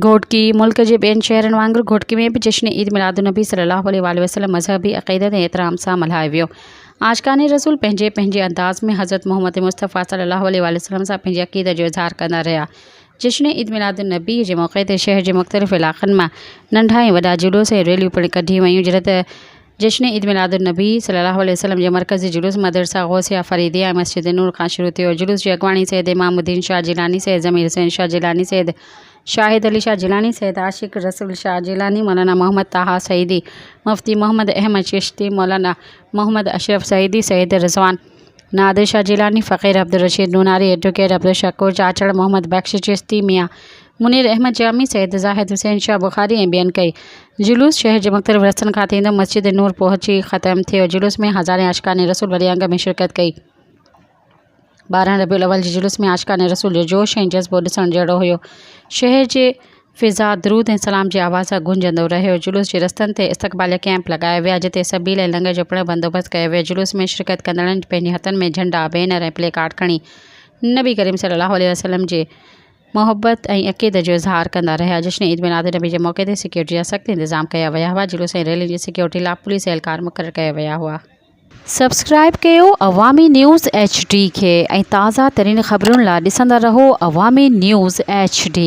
घोटकी मुल्क के बेन शहरन वांगुर घोटकी में भी जश्न ईद मिलादुन्नबी सल्लल्लाहु अलैहि वसल्लम मजहबी अक़ीदत ऐं एहतराम सां मल्हायो वियो। आशिकान रसूल पंहिंजे पंहिंजे अंदाज़ में हज़रत मोहम्मद मुस्तफ़ा सल्लल्लाहु अलैहि वसल्लम सां पंहिंजी अक़ीदत जो इज़हार कंदा रहिया। जश्न ईद मिलादुन्नबी जे मौक़े ते शहर जे मुख़्तलिफ़ इलाक़नि मां नंढा ऐं वॾा जुलूस ऐं रैलियूं पिणु कढी वयूं। जीअं त जश्न ईद मिलादुन्नबी सल्लल्लाहु अलैहि वसल्लम जे मरकज़ी जुलूस मदरसा गौसिया फरीदिया ऐं मस्जिद नूर खां शुरू थियो। जुलूस जी अॻवानी सैयद इमामुद्दीन शाह जिलानी, सैयद ज़मीर हुसैन शाह जिलानी, सैयद शाहिद अली शाह जिलानी, सैयद आशिक रसूल शाह जिलानी, मौलाना मोहम्मद ताहा सईदी, मुफ्ती मोहम्मद अहमद चिश्ती, मौलाना मोहम्मद अशरफ सईदी, सैयद रिज़वान नादिर शाह जिलानी, फ़कीर अब्दुल रशीद नूनारी, एडवोकेट अब्दुल शकूर चाचड़, मोहम्मद बख्श चिश्ती, मियाँ मुनीर अहमद जामी, सैयद ज़ाहिद हुसैन शाह बुखारी ऐं ॿियनि कई। जुलूस शहर जे मुख़्तलिफ़ रस्तनि खां थींदो मस्जिद नूर पहुची ख़त्म थियो। जुलूस में हज़ारें आशिकान रसूल वॾे अंग में शिरकत कई। 12 रबीउल अव्वल जे जुलूस में आशिकान रसूल जो जोश ऐं जज़्बो ॾिसण जहिड़ो हुयो। शहर जे फ़िज़ा दरूद ऐं सलाम जी आवाज़ सां गुंजंदो रहियो। जुलूस जे रस्तनि ते इस्तक़बालिया कैंप लॻाया विया, जिते सबील ऐं लंगर जो पिणु बंदोबस्तु कयो वियो। जुलूस में शिरकत कंदड़नि पंहिंजे हथनि में झंडा, बैनर ऐं प्ले कार्ड खणी नबी करीम सल्लल्लाहु अलैहि वसल्लम जे मोहब्बत ऐं अक़ीदत जो इज़हार कंदा रहिया। जश्न ईद मिलादुन्नबी जे मौक़े ते सिक्योरिटी जा सख़्त इंतज़ाम कया विया हुआ। जुलूस ऐं रैली जी सिक्योरिटी लाइ पुलिस एहलकार मुक़ररु कया विया हुआ। सब्सक्राइब कयो अवामी न्यूज़ HD खे ऐं ताज़ा तरीन ख़बरुनि लाइ ॾिसंदा रहो अवामी न्यूज़ HD।